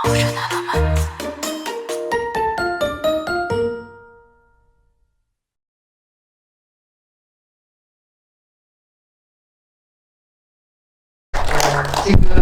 지금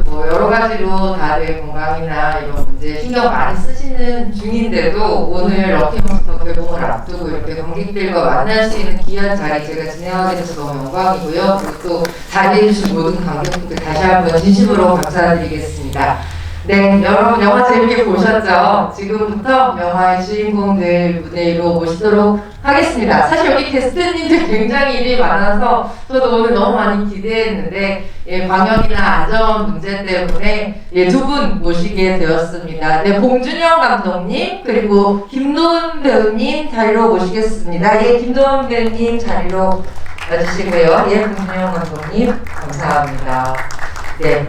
뭐 여러 가지로 다들 건강이나 이런 문제 신경 많이 쓰시는 중인데도 오늘 럭키몬스터 개봉을 앞두고 이렇게 관객들과 만날 수 있는 귀한 자리 제가 진행하게 돼서 너무 영광이고요. 그리고 또 자리해주신 모든 관객분들 다시 한번 진심으로 감사드리겠습니다. 네, 여러분 영화 재밌게 보셨죠? 지금부터 영화의 주인공들 무대 위로 모시도록 하겠습니다. 사실 여기 게스트님들 굉장히 일이 많아서 저도 오늘 너무 많이 기대했는데 방역이나 안전 문제 때문에 두 분 모시게 되었습니다. 네, 봉준영 감독님 그리고 김도훈 배우님 자리로 모시겠습니다. 김도훈 배우님 자리로 와주시고요. 봉준영 감독님 감사합니다. 네.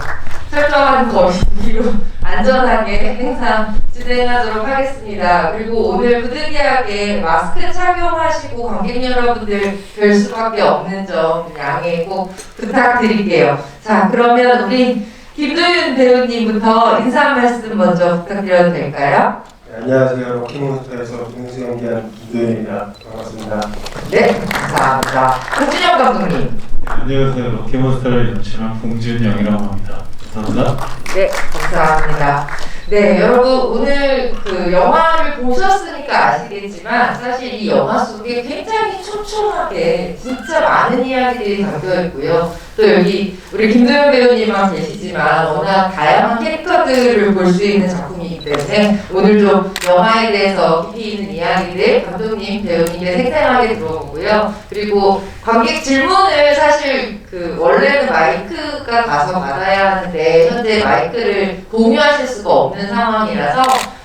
철저한 거리로 안전하게 행사 진행하도록 하겠습니다. 그리고 오늘 부득이하게 마스크 착용하시고 관객 여러분들 뵐 수밖에 없는 점 양해 꼭 부탁드릴게요. 자, 그러면 우리 김도윤 배우님부터 인사 한 말씀 먼저 부탁드려도 될까요? 네, 안녕하세요. 럭키몬스터에서 동생 연기한 김도윤입니다. 반갑습니다. 네, 감사합니다. 봉준영 감독님. 안녕하세요. 럭키몬스터를 연출한 봉준영이라고 합니다. 감사합니다. 네, 감사합니다. 네, 여러분 오늘 그 영화를 보셨으니까 아시겠지만 사실 이 영화 속에 굉장히 촘촘하게 진짜 많은 이야기들이 담겨 있고요. 또 여기 우리 김도현 배우님만 계시지만 워낙 다양한 캐릭터들을 볼 수 있는 작품이기 때문에 오늘 좀 영화에 대해서 깊이 있는 이야기들 감독님, 배우님의 생생하게 들어보고요. 그리고 관객 질문을 사실 그 원래는 마이크가 가서 받아야 하는데 현재 마이크를 공유하실 수가 없는 상황이라서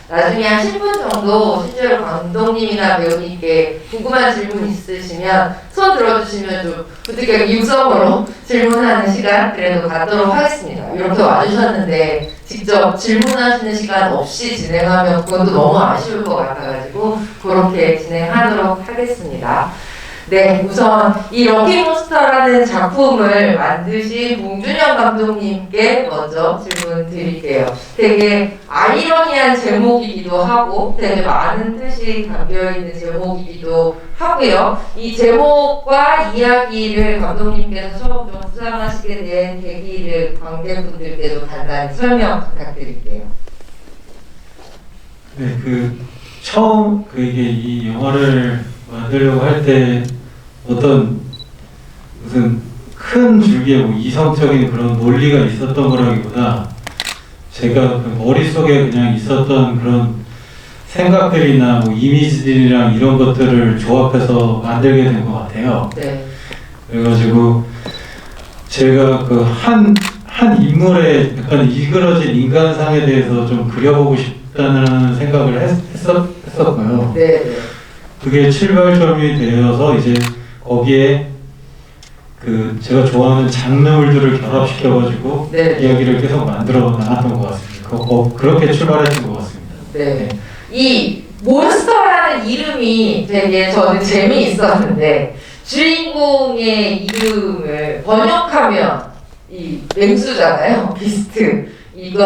나중에 한 10분 정도 실제로 감독님이나 배우님께 궁금한 질문 있으시면 손 들어주시면 좀 부득이하게 육성으로 질문하는 시간 그래도 갖도록 하겠습니다. 이렇게 와주셨는데 직접 질문하시는 시간 없이 진행하면 그것도 너무 아쉬울 것 같아가지고 그렇게 진행하도록 하겠습니다. 네, 우선 이 럭키몬스터라는 작품을 만드신 봉준영 감독님께 먼저 질문 드릴게요. 되게 아이러니한 제목이기도 하고 되게 많은 뜻이 담겨있는 제목이기도 하고요. 이 제목과 이야기를 감독님께서 처음 좀 구상하시게 된 계기를 관객분들께도 간단히 설명 부탁드릴게요. 네, 처음 이게 이 영화를 만들려고 할 때 어떤 무슨 큰 줄기에 뭐 이성적인 그런 논리가 있었던 거라기보다 제가 그 머릿속에 그냥 있었던 그런 생각들이나 뭐 이미지들이랑 이런 것들을 조합해서 만들게 된 것 같아요. 네. 그래가지고 제가 그 한 인물의 약간 일그러진 인간상에 대해서 좀 그려보고 싶다는 생각을 했었고요. 네. 그게 출발점이 되어서 이제 거기에 그 제가 좋아하는 장르물들을 결합시켜가지고 네. 이야기를 계속 만들어 나갔던 것 같습니다. 그렇게 출발했던 것 같습니다. 네. 이 몬스터라는 이름이 되게 저는 재미있었는데 주인공의 이름을 번역하면 이 맹수잖아요. 비스트. 이기도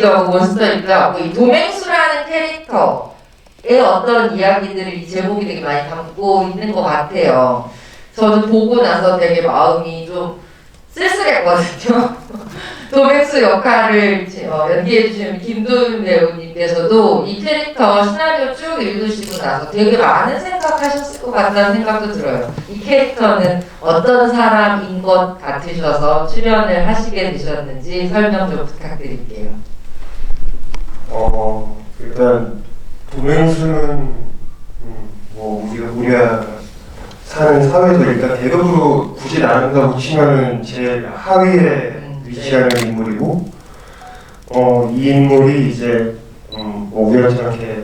하고 몬스터이기도 하고 이 도맹수라는 캐릭터의 어떤 이야기들을 이 제목이 되게 많이 담고 있는 것 같아요. 저는 보고 나서 되게 마음이 좀 쓸쓸했거든요. 도맹수 역할을 연기해주신 김도윤 배우님께서도 이 캐릭터 시나리오 쭉 읽으시고 나서 되게 많은 생각하셨을 것 같다는 생각도 들어요. 이 캐릭터는 어떤 사람인 것 같으셔서 출연을 하시게 되셨는지 설명 좀 부탁드릴게요. 일단 도맹수는 뭐 우리가 사는 사회에서 일단 계급으로 굳이 나눈다고 치면은 제일 하위에 위치하는 인물이고, 이 인물이 이제 뭐 우연찮게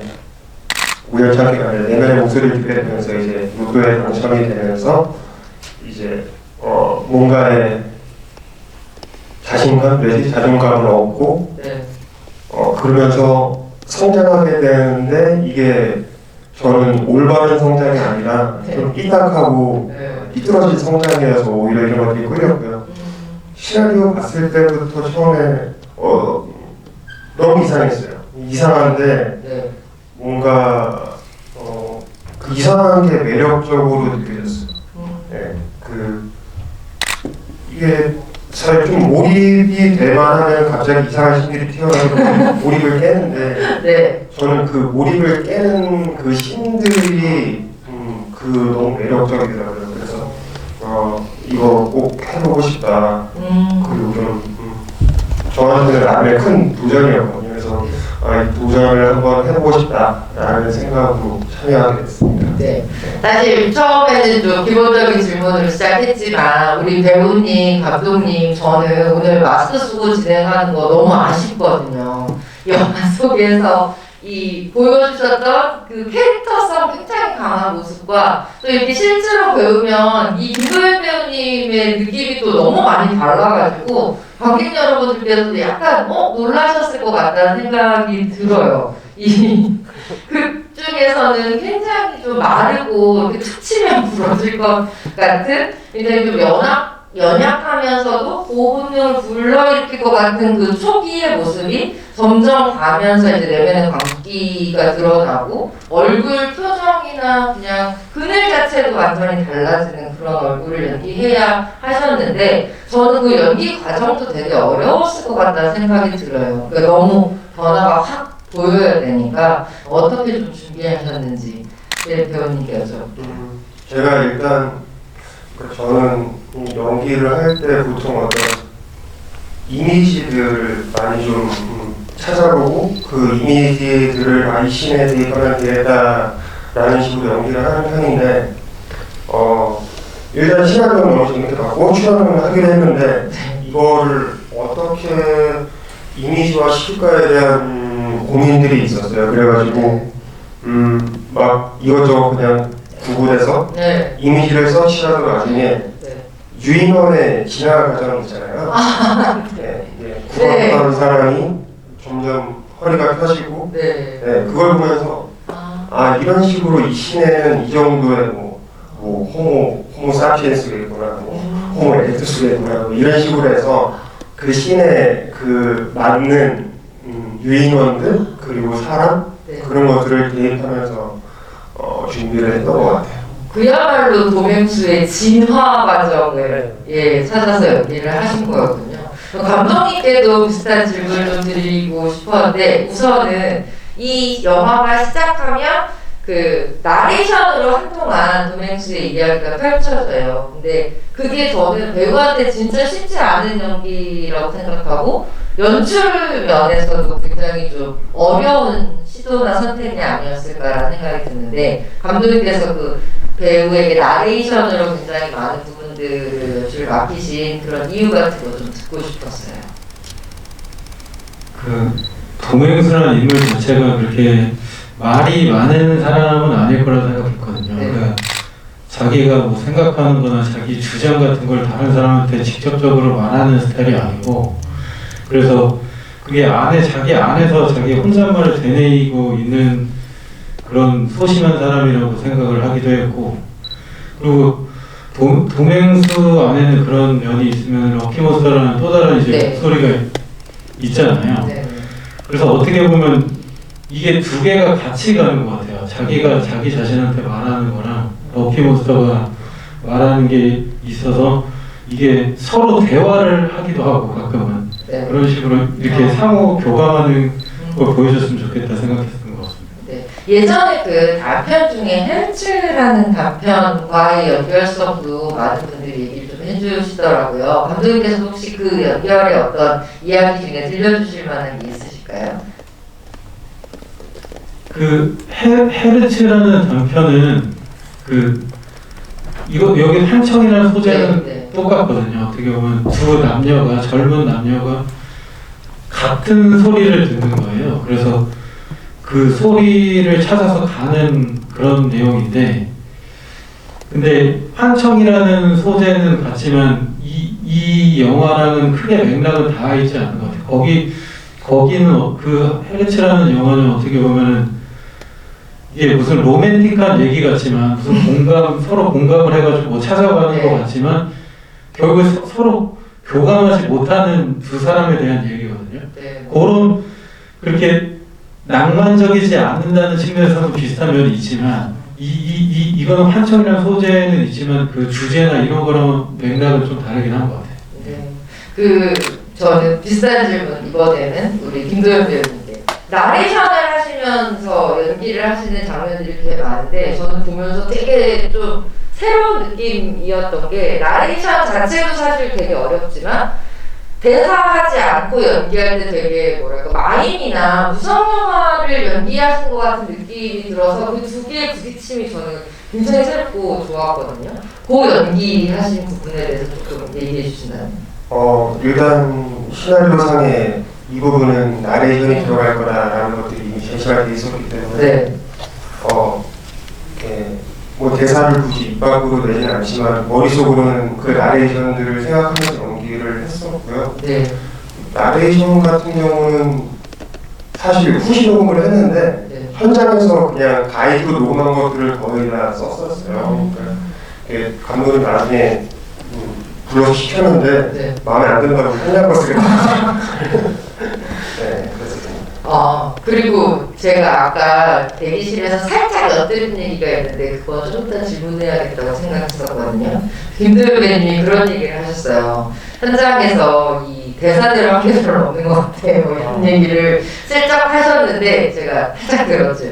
아니라 내면의 목소리를 듣게 되면서 이제 로또에 당첨이 되면서 이제 뭔가의 자존감을 얻고, 그러면서 성장하게 되는데 이게 저는 올바른 성장이 아니라 좀 삐딱하고 삐뚤어진 성장이어서 오히려 이런 것들이 끌렸고요. 시나리오 봤을 때부터 처음에 너무 이상했어요. 이상한데 네. 뭔가 그 이상한 게 매력적으로 느껴졌어요. 네, 이게 잘 좀 몰입이 될 만하면 갑자기 이상한 신들이 튀어나오고 몰입을 깨는데 네. 저는 그 몰입을 깨는 그 신들이 너무 매력적이더라고요. 그래서 이거 꼭 해보고 싶다. 그리고 좀 저한테는 나름의 큰 도전이었거든요. 그래서 이 도전을 한번 해보고 싶다라는 생각으로 참여하게 됐습니다. 네. 사실 처음에는 좀 기본적인 질문으로 시작했지만 우리 배우님, 감독님 저는 오늘 마스크 쓰고 진행하는 거 너무 아쉽거든요. 영화 속에서 이 보여주셨던 그 캐릭터성 굉장히 강한 모습과 또 이렇게 실제로 배우면 이 김도현 배우님의 느낌이 또 너무 많이 달라가지고 관객 여러분들께서도 약간 놀라셨을 것 같다는 생각이 들어요. 이 극 중에서는 굉장히 좀 마르고 이렇게 툭 치면 부러질 것 같은 굉장히 좀 연약하면서도 고분을 불러일으킬 것 같은 그 초기의 모습이 점점 가면서 이제 내면의 광기가 드러나고 얼굴 표정이나 그냥 그늘 자체도 완전히 달라지는 그런 얼굴을 연기해야 하셨는데 저는 그 연기 과정도 되게 어려웠을 것 같다는 생각이 들어요. 그러니까 너무 변화가 확 보여야 되니까 어떻게 좀 준비하셨는지 네, 배우님께 여쭤볼게요. 제가 일단 저는 연기를 할 때 보통 어떤 이미지들을 많이 좀 찾아보고 그 이미지들을 이 씬에 대입하면 되겠다라는 식으로 연기를 하는 편인데 일단 시간을 어느 정도 이렇게 받고 출연을 하기로 했는데 이거를 어떻게 이미지화 시킬까에 대한 고민들이 있었어요. 그래가지고 막 이것저것 그냥 구글에서 네. 이미지를 서치하던 와중에 유인원의 진화 과정 있잖아요. 네, 구박하는 사람이 점점 허리가 펴지고 그걸 보면서 이런 식으로 이 씬에는 이 정도의 호모 사피엔스겠구나, 호모 에렉투스겠구나 이런 식으로 해서 그 씬에 그 맞는 유인원들 그리고 사람 그런 것들을 대입하면서 준비를 했던 것 같아요. 그야말로 도맹수의 진화 과정을 찾아서 연기를 하신 거였군요. 감독님께도 비슷한 질문을 좀 드리고 싶었는데 우선은 이 영화가 시작하면 그 나레이션으로 한동안 도맹수의 이야기가 펼쳐져요. 근데 그게 저는 배우한테 진짜 쉽지 않은 연기라고 생각하고 연출 면에서도 굉장히 좀 어려운 시도나 선택이 아니었을까라는 생각이 드는데 감독님께서 그 배우에게 나레이션으로 굉장히 많은 부분들을 연출을 맡기신 그런 이유 같은 거 좀 듣고 싶었어요. 그 도맹수라는 인물 자체가 그렇게 말이 많은 사람은 아닐 거라 생각했거든요. 그러니까 자기가 뭐 생각하는 거나 자기 주장 같은 걸 다른 사람한테 직접적으로 말하는 스타일이 아니고 그래서 그게 자기 안에서 자기 혼잣말을 되뇌이고 있는 그런 소심한 사람이라고 생각을 하기도 했고 그리고 도맹수 안에는 그런 면이 있으면 럭키몬스터라는 또 다른 이제 목소리가 있잖아요. 그래서 어떻게 보면 이게 두 개가 같이 가는 것 같아요. 자기가 자기 자신한테 말하는 거랑 럭키몬스터가 말하는 게 있어서 이게 서로 대화를 하기도 하고 가끔은 그런 식으로 이렇게 상호 교감하는 걸 보여줬으면 좋겠다 생각했던 것 같습니다. 예전에 그 단편 중에 헬츠라는 단편과의 연결성도 많은 분들이 얘기를 좀 해주시더라고요. 감독님께서 혹시 그 연결의 어떤 이야기 중에 들려주실 만한 게 있으실까요? 그 헤르츠라는 단편은 여기 한청이라는 소재는 똑같거든요. 어떻게 보면 젊은 남녀가 같은 소리를 듣는 거예요. 그래서 그 소리를 찾아서 가는 그런 내용인데, 근데 한청이라는 소재는 같지만 이 영화랑은 크게 맥락은 다 있지 않은 것 같아요. 거기는 그 헤르츠라는 영화는 어떻게 보면은 이게 무슨 로맨틱한 얘기 같지만 무슨 서로 공감을 해가지고 찾아가는 것 같지만 결국에 서로 교감하지 못하는 두 사람에 대한 얘기거든요. 그렇게 낭만적이지 않는다는 측면에서는 비슷한 면이 있지만 이거는 판청이라는 소재는 있지만 그 주제나 이런 거랑 맥락은 좀 다르긴 한 것 같아요. 네. 저는 비슷한 질문 이번에는 우리 김도현 배우님께 나레이션을 하시면서 연기를 하시는 장면들이 되게 많은데 저는 보면서 되게 좀 새로운 느낌이었던 게 나레이션 자체도 사실 되게 어렵지만 대사하지 않고 연기할 때 되게 뭐랄까 마임이나 무성영화를 연기하신 것 같은 느낌이 들어서 그 두 개의 부딪힘이 저는 굉장히 새롭고 좋았거든요. 그 연기하신 부분에 대해서 조금 얘기해 주신다면. 일단 시나리오상에 이 부분은 나레이션이 들어갈 거다라는 것들이 이미 제시가 돼 있었기 때문에 네. 뭐 대사를 굳이 입 밖으로 내지는 않지만 머릿속으로는 그 나레이션들을 생각하면서 연기를 했었고요. 네. 나레이션 같은 경우는 사실 후시 녹음을 했는데 네. 현장에서 그냥 가이드로 녹음한 것들을 거의 다 썼었어요. 그러니까 감독이 나중에 불러서 시켰는데 네. 마음에 안 든다고 현장 버스를 네, 그랬습니다. 그리고 제가 아까 대기실에서 살짝 엿드린 얘기가 있는데 그거 좀 이따 질문해야겠다고 생각했었거든요. 김도현 배우님이 그런 얘기를 하셨어요. 현장에서 이 대사대로 한 게 별로 없는 것 같아요. 뭐 이런 얘기를 슬쩍 하셨는데 제가 살짝 들었죠.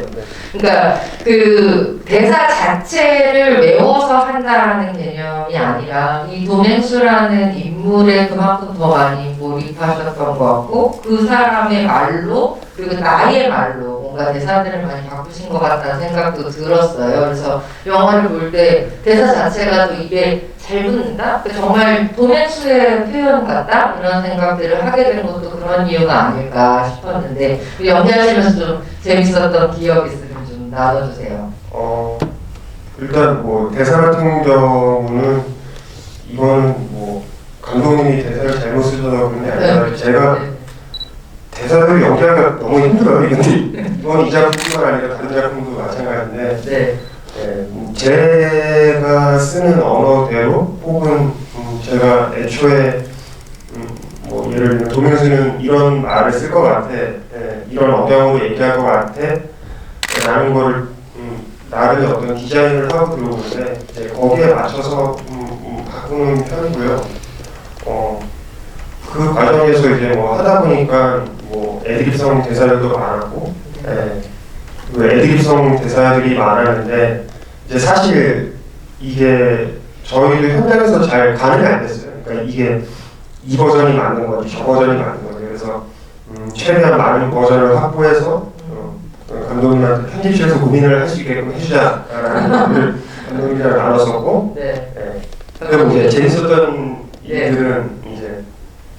그러니까 그 대사 자체를 외워서 한다라는 개념이 아니라 이 도맹수라는 인물에 그만큼 더 많이 몰입하셨던 것 같고 그 사람의 말로 그리고 나의 말로 뭔가 대사들을 많이 바꾸신 것 같다는 생각도 들었어요. 그래서 영화를 볼 때 대사 자체가 또 입에 잘 붙는다? 정말 도맹수의 표현 같다? 이런 생각들을 하게 된 것도 그런 이유가 아닐까 싶었는데 연기하시면서 좀 재밌었던 기억 있으면 좀 나눠주세요. 일단 뭐 대사 같은 경우는 이거는 뭐 감독님이 대사를 잘못 쓰셔서 그런 게 아니라 제가 대사를 연기하기가 너무 힘들어요. 근데 이건 이 작품뿐만 아니라 다른 작품도 마찬가지인데 네. 제가 쓰는 언어대로 혹은 제가 애초에 뭐 예를 들면 도명수는 이런 말을 쓸 것 같아, 이런 억양으로 얘기할 것 같아 라는 거를 나름의 어떤 디자인을 하고 들어오는데 이제 거기에 맞춰서 바꾸는 편이고요. 그 과정에서 이제 뭐 하다 보니까 뭐 애드립성 대사들도 많았고, 그 애드립성 대사들이 많았는데 이제 사실 이게 저희도 현장에서 잘 가늠이 안 됐어요. 그러니까 이게 이 버전이 맞는 건지 저 버전이 맞는 건지 그래서 최대한 많은 버전을 확보해서 감독님한테 편집실에서 고민을 할 수 있게끔 해주자라는 것을 감독님이랑 나눴었고, 그리고 이제 재밌었던 일들은 이제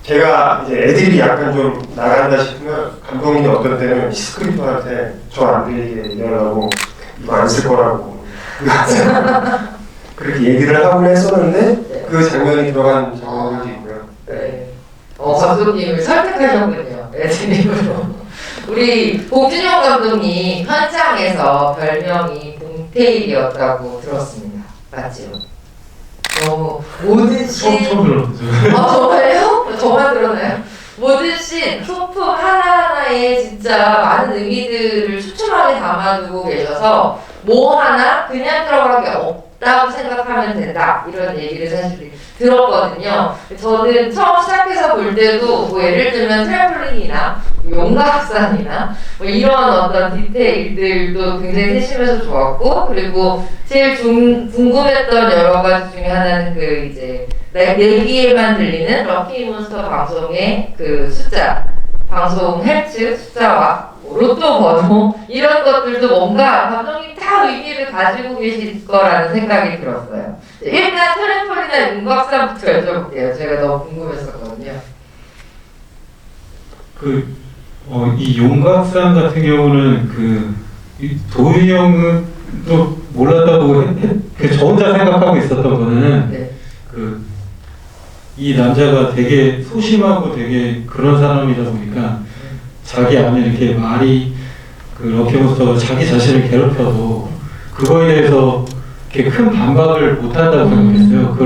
제가 이제 애들이 약간 좀 나간다 싶으면 감독님이 어떤 때는 스크립터한테 저 안 들리게 얘기하고 이거 안 쓸 거라고 그렇게 얘기를 하곤 했었는데 그 장면이 들어간 장면도 있고요. 감독님을 설득하셨군요. 애드립으로. 우리 봉준영 감독님 현장에서 별명이 봉테일이었다고 들었습니다. 맞죠? 너무 모든 씬 처음 들었죠. 정말요? 저만 들었나요? 모든 씬 소품 하나하나에 진짜 많은 의미들을 촘촘하게 담아두고 계셔서 뭐 하나 그냥 들어갈 게 없다고 생각하면 된다 이런 얘기를 사실 들었거든요. 저는 처음 시작해서 볼 때도 뭐 예를 들면 트램플린이나 용각산이나 뭐 이런 어떤 디테일들도 굉장히 세심해서 좋았고 그리고 제일 궁금했던 여러 가지 중에 하나는 그 이제 내 귀에만 들리는 럭키몬스터 방송의 그 숫자 방송 헬츠 숫자와 로또 번호 이런 것들도 뭔가 감독님 다 의미를 가지고 계실 거라는 생각이 들었어요. 일단 트램폴이나 윤곽산부터 여쭤볼게요. 제가 너무 궁금했었거든요. 이 용각산 같은 경우는 도희 형은 또 몰랐다고 저 혼자 생각하고 있었던 거는 이 남자가 되게 소심하고 되게 그런 사람이다 보니까 자기 안에 이렇게 말이 럭키몬스터가 자기 자신을 괴롭혀도 그거에 대해서 이렇게 큰 반박을 못한다고 생각했어요.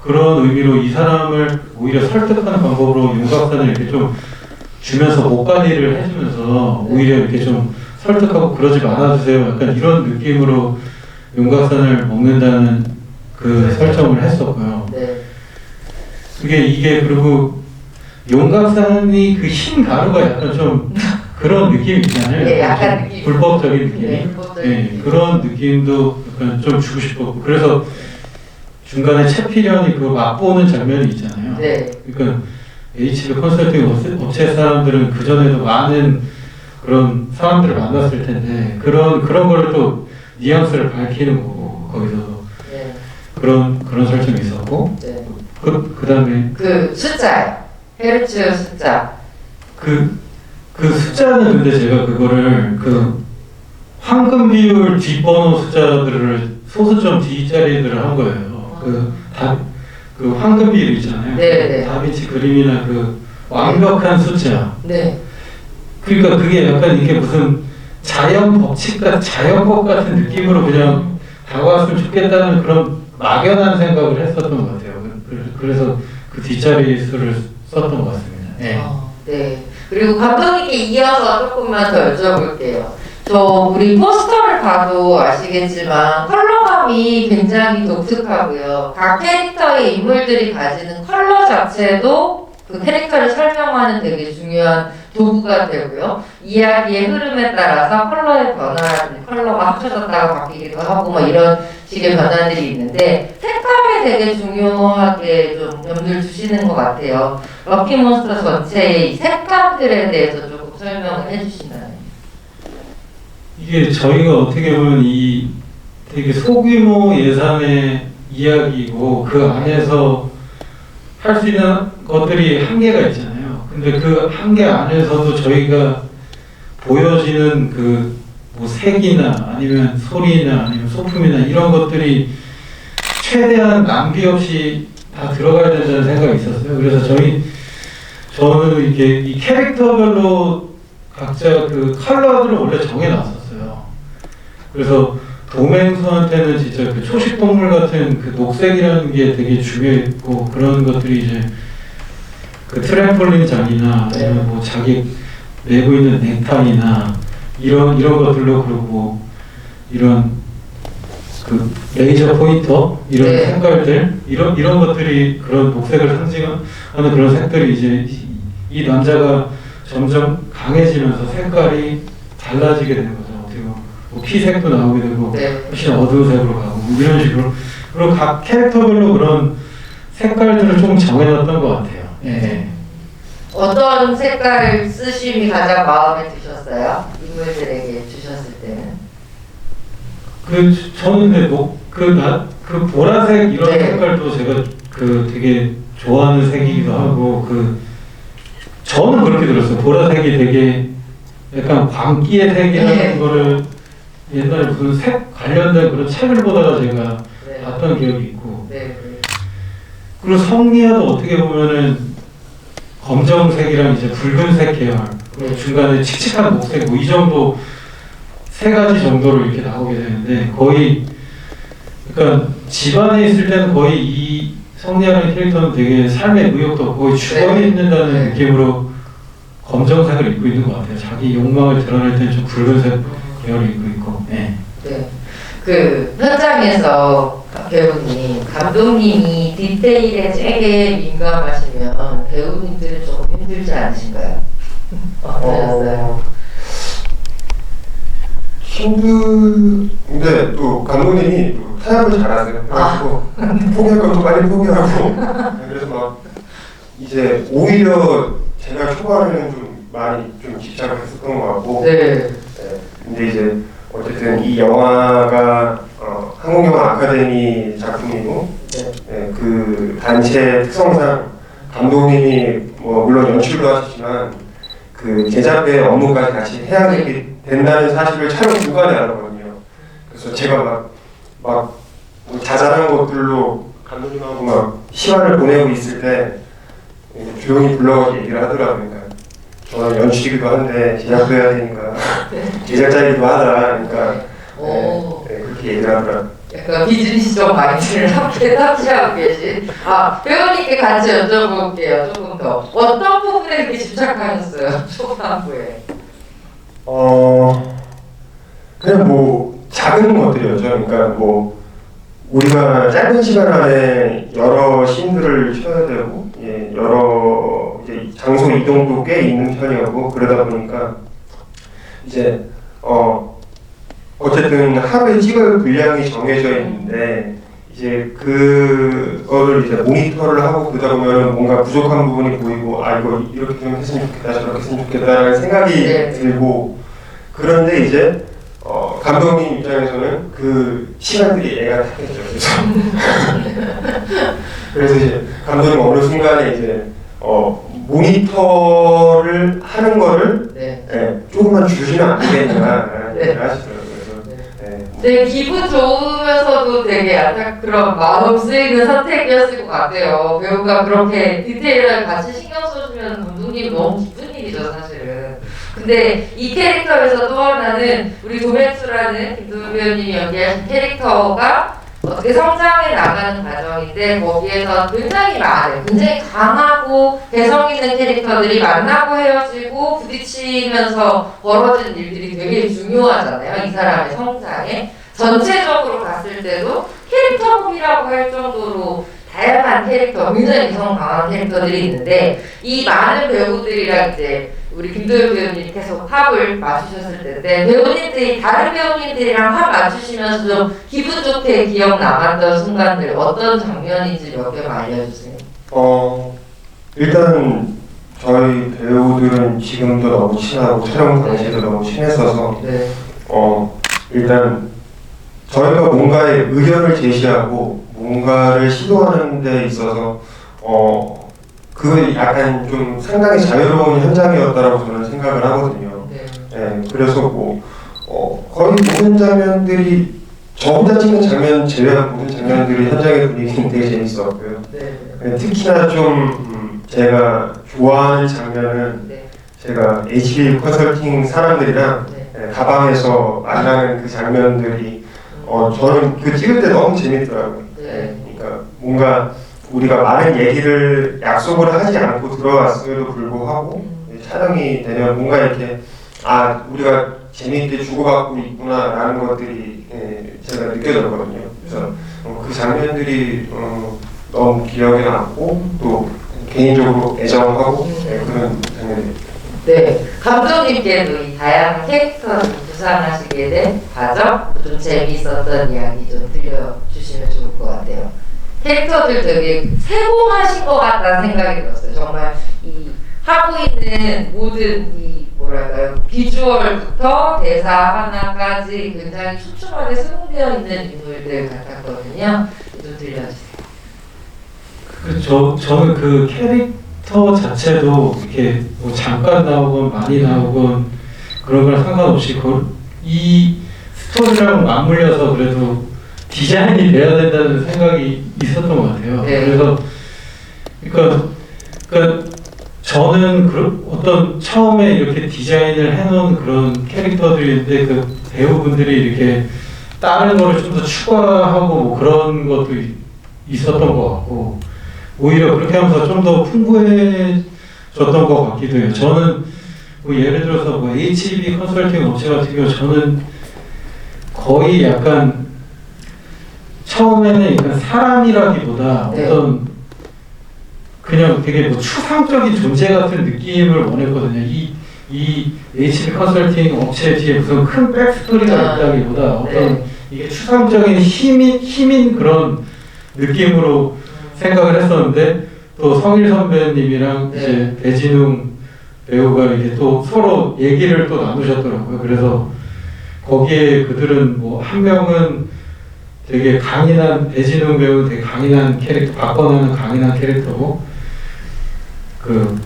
그런 의미로 이 사람을 오히려 설득하는 방법으로 윤곽산을 이렇게 좀 주면서 목 관리를 해주면서 오히려 이렇게 좀 설득하고 그러지 말아주세요. 약간 이런 느낌으로 용각산을 먹는다는 그 설정을 했었고요. 네. 이게 그리고 용각산이 그 흰 가루가 약간 좀 그런 느낌이 있잖아요. 네, 약간 느낌. 불법적인 느낌. 네, 불법적인 네, 느낌. 그런 느낌도 약간 좀 주고 싶었고 그래서 중간에 채피련이 그 맛보는 장면이 있잖아요. 네. 그러니까 HB 컨설팅 업체 사람들은 그 전에도 많은 그런 사람들을 만났을 텐데 그런 거를 또 뉘앙스를 밝히는 거고 거기서도 네. 그런 설정이 있었고 네. 그다음에 그 숫자요. 헤르츠 숫자. 그 숫자는 근데 제가 그거를 그 황금 비율 뒷번호 숫자들을 소수점 뒷자리들을 한 거예요. 그 황금 비율 있잖아요. 네. 다빈치 그림이나 그 완벽한 숫자. 네. 그러니까 그게 약간 이게 무슨 자연 법칙 같은 자연법 같은 느낌으로 그냥 다가왔으면 좋겠다는 그런 막연한 생각을 했었던 것 같아요. 그래서 그 뒷자리 수를 썼던 것 같습니다. 네. 네. 그리고 감독님께 이어서 조금만 더 여쭤볼게요. 우리 포스터를 봐도 아시겠지만 컬러감이 굉장히 독특하고요. 각 캐릭터의 인물들이 가지는 컬러 자체도 그 캐릭터를 설명하는 되게 중요한 도구가 되고요. 이야기의 흐름에 따라서 컬러의 변화라든지 컬러가 합쳐졌다가 바뀌기도 하고 뭐 이런 식의 변화들이 있는데 색감에 되게 중요하게 좀 염두를 두시는 것 같아요. 럭키몬스터 전체의 이 색감들에 대해서 조금 설명을 해주신다면. 이게 저희가 어떻게 보면 이 되게 소규모 예산의 이야기이고 그 안에서 할 수 있는 것들이 한계가 있잖아요. 근데 그 한계 안에서도 저희가 보여지는 그 뭐 색이나 아니면 소리나 아니면 소품이나 이런 것들이 최대한 낭비 없이 다 들어가야 된다는 생각이 있었어요. 그래서 저는 이렇게 이 캐릭터별로 각자 그 컬러들을 원래 정해놨었어요. 그래서 도맹수한테는 진짜 그 초식동물 같은 그 녹색이라는 게 되게 중요했고 그런 것들이 이제 그 트램폴린 장이나 아니면 뭐 자기 내고 있는 넥타이나 이런 것들로 그리고 이런 그 레이저 포인터 이런 네. 색깔들 이런 것들이 그런 녹색을 상징하는 그런 색들이 이제 이 남자가 점점 강해지면서 색깔이 달라지게 되는 거죠. 어떻게 보면 뭐 피색도 나오게 되고 네. 훨씬 어두운 색으로 가고 뭐 이런 식으로 그리고 각 캐릭터별로 그런 색깔들을 좀 정해놨던 것 같아요. 예. 어떤 색깔 쓰심이 가장 마음에 드셨어요? 인물들에게 주셨을 때는? 저는 근데 그 보라색 이런 네. 색깔도 제가 그 되게 좋아하는 색이기도 하고 저는 그렇게 들었어요. 보라색이 되게 약간 광기의 색이라는 네. 거를 옛날에 무슨 색 관련된 그런 책을 보다가 제가 네. 봤던 기억이 있고 네. 그리고 성리아도 어떻게 보면은 검정색이랑 이제 붉은색 계열 그리고 중간에 칙칙한 녹색 뭐 이 정도 세 가지 정도로 이렇게 나오게 되는데 거의 그러니까 집안에 있을 때는 거의 이 성리아라는 캐릭터는 되게 삶의 의욕도 거의 죽어 있는다는 네. 느낌으로 검정색을 입고 있는 것 같아요. 자기 욕망을 드러낼 때는 좀 붉은색 계열을 입고 있고. 네. 네. 그 현장에서 배우님, 감독님이 디테일에 되게 민감하시면 배우님들은 조금 힘들지 않으신가요? 어떠셨어요? 힘든데 또 감독님이 또 타협을 잘하세요. 그래가지고 포기할 것도 빨리 포기하고 그래서 막 이제 오히려 제가 초반에는 좀 많이 좀 집착을 했었던 것 같고 네. 근데 이제 어쨌든 이 영화가 한국영화 아카데미 작품이고 그 단체 특성상 감독님이 뭐 물론 연출도 하시지만 그 제작의 업무까지 같이 해야 되게 된다는 사실을 촬영 중간에 알았거든요. 그래서 제가 막 자잘한 것들로 감독님하고 막 시간을 보내고 있을 때 조용히 불러가지고 얘기를 하더라고요. 그러니까 저는 연출이기도 한데 제작도 해야 되니까 제작자이기도 하다. 그러니까 그렇게 얘기를 하더라고요. 약간 그러니까 비즈니스적 마인드를 함께 탑재하고 계신 배우님께 같이 여쭤볼게요. 조금 더 어떤 부분에 이렇게 집착하셨어요? 초반부에. 그냥 뭐 작은 것들이었죠. 그러니까 뭐 우리가 짧은 시간 안에 여러 씬들을 쳐야 되고, 예, 여러 이제 장소 이동도 꽤 있는 편이었고, 그러다 보니까 이제 어쨌든 하루에 찍을 분량이 정해져 있는데 이제 그거를 이제 모니터를 하고 그러다 보면 뭔가 부족한 부분이 보이고 이거 이렇게 좀 했으면 좋겠다 저렇게 했으면 좋겠다라는 생각이 들고, 그런데 이제 감독님 입장에서는 그 시간들이 애가 탔겠죠. 그래서 이제 감독님 어느 순간에 이제 모니터를 하는 거를 조금만 주시면 안 되겠냐라는 얘기를 하시더라고요. 네, 기분 좋으면서도 되게 약간 그런 마음 쓰이는 선택이었을 것 같아요. 배우가 그렇게 디테일하게 같이 신경 써주면 감독님이 너무 기쁜 일이죠, 사실은. 근데 이 캐릭터에서 또 하나는 우리 도매추라는 김도현 배우님이 연기하신 캐릭터가 어떻게 성장해 나가는 과정인데 거기에서 굉장히 강하고 개성 있는 캐릭터들이 만나고 헤어지고 부딪히면서 벌어진 일들이 되게 중요하잖아요. 이 사람의 성장에. 전체적으로 봤을 때도 캐릭터북이라고 할 정도로 다양한 캐릭터, 굉장히 개성 강한 캐릭터들이 있는데 이 많은 배우들이랑 이제 우리 김도현 배우님이 계속 합을 맞추셨을 텐데 배우님들이 다른 배우님들이랑 합 맞추시면서 좀 기분 좋게 기억 남았던 순간들 어떤 장면인지 몇 개만 알려주세요. 일단 저희 배우들은 지금도 너무 친하고 촬영 당시에도 너무 친했어서 일단 저희가 뭔가의 의견을 제시하고 뭔가를 시도하는 데 있어서 그게 약간 좀 상당히 자유로운 현장이었다라고 저는 생각을 하거든요. 그래서 뭐 거의 모든 장면들이 저 혼자 찍는 장면 제외한 모든 장면들이 현장의 분위기는 되게 재밌었고요. 특히나 좀 제가 좋아하는 장면은 제가 HB 컨설팅 사람들이랑 다방에서 만나는 그 장면들이 저는 그 찍을 때 너무 재밌더라고요. 그러니까 뭔가 우리가 많은 얘기를 약속을 하지 않고 들어왔음에도 불구하고 촬영이 되면 뭔가 이렇게 우리가 재미있게 주고받고 있구나라는 것들이 제가 느껴졌거든요. 그래서 그 장면들이 너무 기억에 남고 또 개인적으로 애정하고 그런 장면들입니다. 네, 감독님께도 이 다양한 캐릭터를 구상하시게 된 과정, 좀 재미있었던 이야기 좀 들려주시면 좋을 것 같아요. 캐릭터들 되게 세공하신 것 같다는 생각이 들었어요. 정말 이 하고 있는 모든 이 뭐랄까요 비주얼부터 대사 하나까지 굉장히 촘촘하게 수용되어 있는 인물들 같았거든요. 좀 들려주세요. 저는 그 캐릭터 자체도 이렇게 뭐 잠깐 나오건 많이 나오건 그런 거랑 상관없이 이 스토리랑 맞물려서 그래도 디자인이 돼야 된다는 생각이 있었던 것 같아요. 그래서 그러니까 저는 어떤 처음에 이렇게 디자인을 해놓은 그런 캐릭터들인데 그 배우분들이 이렇게 다른 거를 좀 더 추가하고 뭐 그런 것도 있었던 것 같고 오히려 그렇게 하면서 좀 더 풍부해졌던 것 같기도 해요. 저는 뭐 예를 들어서 뭐 HB 컨설팅 업체 같은 경우 저는 거의 약간 처음에는 약간 사람이라기보다 어떤 그냥 되게 뭐 추상적인 존재 같은 느낌을 원했거든요. 이 HB 컨설팅 업체 뒤에 무슨 큰 백스토리가 있다기보다 어떤 이게 추상적인 힘인 그런 느낌으로 생각을 했었는데 또 성일 선배님이랑 이제 배진웅 배우가 이렇게 또 서로 얘기를 또 나누셨더라고요. 그래서 거기에 그들은 뭐 한 명은 되게 강인한 배진웅 배우는 되게 강인한 캐릭터, 박건우는 강인한 캐릭터고 그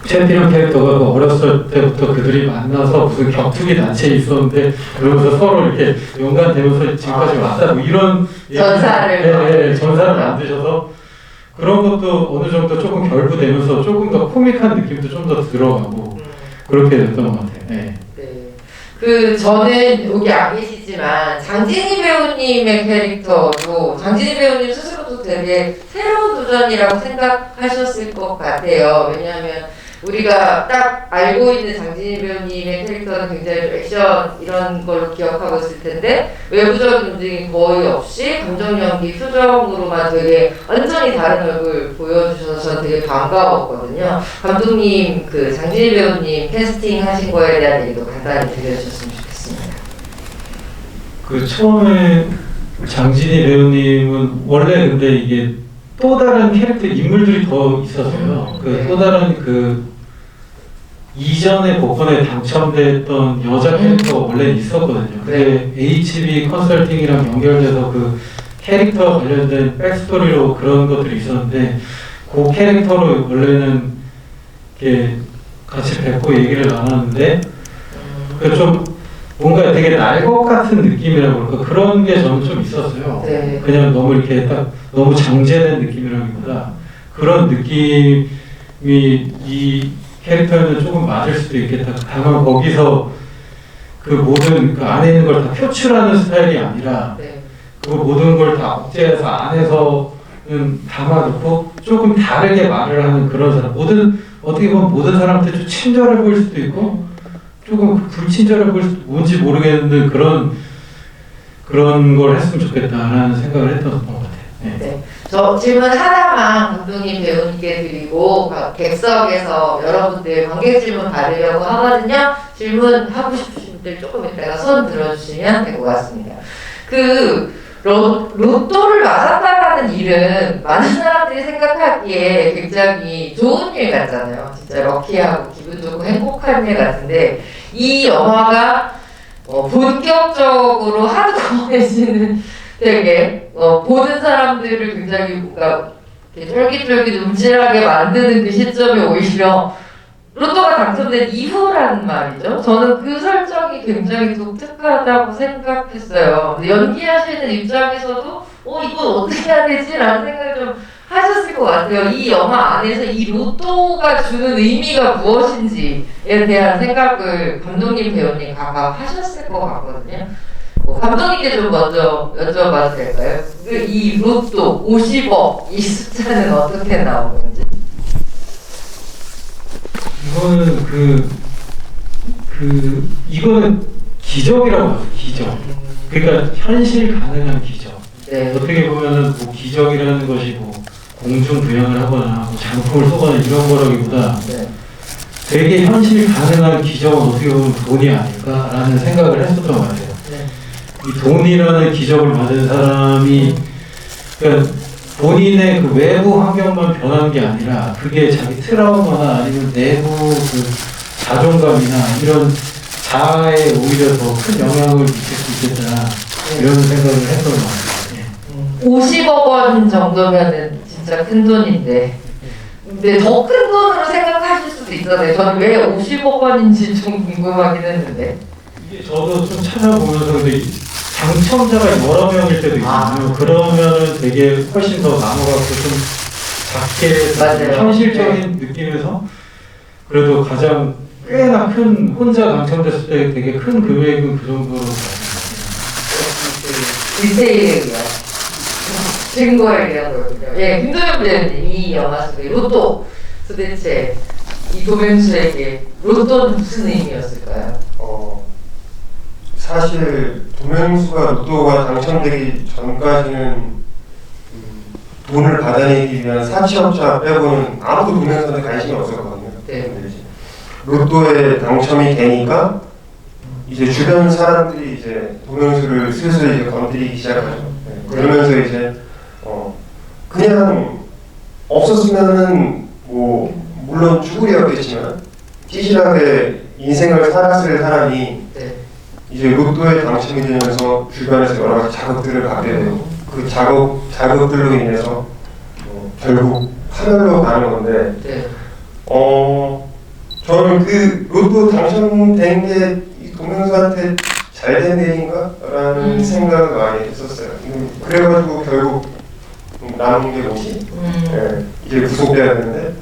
챔피언 캐릭터가 그 어렸을 때부터 그들이 만나서 무슨 격투기 단체에 있었는데 그러면서 서로 이렇게 연관되면서 지금까지 왔다 뭐 이런 전사를 전사를 만드셔서 그런 것도 어느 정도 조금 결부되면서 조금 더 코믹한 느낌도 좀 더 들어가고 그렇게 됐던 것 같아요. 저는 여기 안 계시지만 장진희 배우님의 캐릭터도 장진희 배우님 스스로도 되게 새로운 도전이라고 생각하셨을 것 같아요. 왜냐하면 우리가 딱 알고 있는 장진희 배우님의 캐릭터는 굉장히 좀 액션 이런 걸로 기억하고 있을 텐데 외부적인 움직임 거의 없이 감정 연기, 표정으로만 되게 완전히 다른 얼굴 보여주셔서 저는 되게 반가웠거든요. 감독님, 장진희 배우님 캐스팅 하신 거에 대한 얘기도 간단히 들려주셨으면 좋겠습니다. 처음에 장진희 배우님은 원래 근데 이게 또 다른 캐릭터 인물들이 더 있었어요. 또 다른 이전에 복권에 당첨됐던 여자 캐릭터가 원래 있었거든요. 그게 HB 컨설팅이랑 연결돼서 캐릭터 관련된 백스토리로 그런 것들이 있었는데 그 캐릭터로 원래는 이렇게 같이 뵙고 얘기를 나눴는데 좀 뭔가 되게 날 것 같은 느낌이라고 그럴까 그런 게 저는 좀 있었어요. 네. 그냥 너무 이렇게 딱 너무 장제된 느낌이라기보다 그런 느낌이 이 캐릭터에는 조금 맞을 수도 있겠다. 다만 거기서 모든 안에 있는 걸 다 표출하는 스타일이 아니라 모든 걸 다 억제해서 안에서는 담아놓고 조금 다르게 말을 하는 그런 사람. 어떻게 보면 모든 사람한테 좀 친절해 보일 수도 있고 조금 불친절해 보일 수도 뭔지 모르겠는데 그런 걸 했으면 좋겠다라는 생각을 했던 것 같아요. 네. 저 질문 하나만 감독님 배우님께 드리고 객석에서 여러분들 관객 질문 받으려고 하거든요. 질문하고 싶으신 분들 조금 이따가 손 들어주시면 될 것 같습니다. 로또를 맞았다라는 일은 많은 사람들이 생각하기에 굉장히 좋은 일 같잖아요. 진짜 럭키하고 기분 좋고 행복한 일 같은데 이 영화가 본격적으로 하드코어해지는 되게 보는 사람들을 굉장히 뭔가 쫄깃쫄깃 움찔하게 만드는 그 시점이 오히려 로또가 당첨된 이후라는 말이죠. 저는 그 설정이 굉장히 독특하다고 생각했어요. 연기하시는 입장에서도 이건 어떻게 해야 되지? 라는 생각을 좀 하셨을 것 같아요. 이 영화 안에서 이 로또가 주는 의미가 무엇인지에 대한 생각을 감독님, 배우님 각각 하셨을 것 같거든요. 감독님께 좀 먼저 여쭤봐도 될까요? 이 로또 50억 이 숫자는 어떻게 나오는지? 이거는 기적이라고 하죠. 기적. 그러니까 현실 가능한 기적. 네. 어떻게 보면은 기적이라는 것이 공중 부양을 하거나 장풍을 쏘거나 이런 거라기보다 되게 현실 가능한 기적은 어떻게 보면 돈이 아닐까라는 생각을 했었던 것 같아요. 이 돈이라는 기적을 받은 사람이 그러니까 본인의 외부 환경만 변한 게 아니라 그게 자기 트라우마나 아니면 내부 자존감이나 이런 자아에 오히려 더 큰 영향을 미칠 수 있겠다 이런 생각을 했던 것 같아요. 50억 원 정도면은 진짜 큰 돈인데 근데 더 큰 돈으로 생각하실 수도 있잖아요. 저는 왜 50억 원인지 좀 궁금하긴 했는데 이게 저도 좀 찾아보면서 근데 당첨자가 여러 명일 때도 있거든요. 그러면은 되게 훨씬 더 나눠갖고 좀 작게 맞아요. 현실적인 느낌에서 그래도 가장 꽤나 큰 혼자 당첨됐을 때 되게 큰 금액은 그 정도로 디테일에 의한 증거에 의한 거거든요. 예, 김도현 배우님 이 영화 속의 로또 도대체 이 도면수에게 로또는 무슨 의미였을까요? 사실 도명수가 로또가 당첨되기 전까지는 돈을 받아내기 위한 사채업자 빼고는 아무도 도명수한테 관심이 없었거든요. 네. 로또에 당첨이 되니까 이제 주변 사람들이 이제 도명수를 슬슬 이제 건드리기 시작하죠. 그러면서 이제 그냥 없었으면은 물론 죽으리였겠지만 찌질하게 인생을 살았을 사람이 이제 로또에 당첨이 되면서 주변에서 여러 가지 자극들을 받게 되고 그 자극들로 인해서 결국 파멸로 가는 건데 저는 그 로또 당첨된 게 이 동명수한테 잘된 일인가? 라는 생각을 많이 했었어요. 그래가지고 결국 남은 게 뭐지? 이제 구속돼야 되는데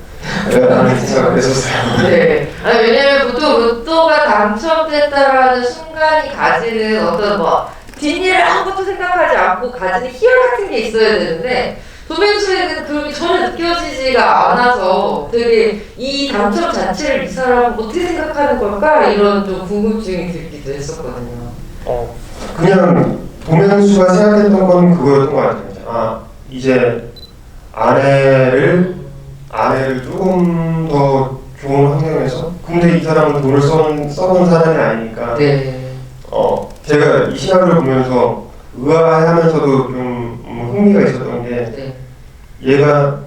라는 생각을 했었어요. 네. 아니, 왜냐면 보통 로또가 당첨됐다라는 순간이 가지는 어떤 뭐 뒷일을 아무것도 생각하지 않고 가지는 희열 같은 게 있어야 되는데 도맹수에는 그런 게 전혀 느껴지지가 않아서 되게 이 당첨 자체를 이 사람은 어떻게 생각하는 걸까? 이런 좀 궁금증이 들기도 했었거든요. 그냥 도면수가 생각했던 건 그거였던 것 같아요. 아, 이제 아내를 조금 더 좋은 환경에서, 근데 이 사람은 돈을 써본 사람이 아니니까 네. 제가 이 시나리오를 보면서 의아해하면서도 좀 흥미가 있었던 게 네. 얘가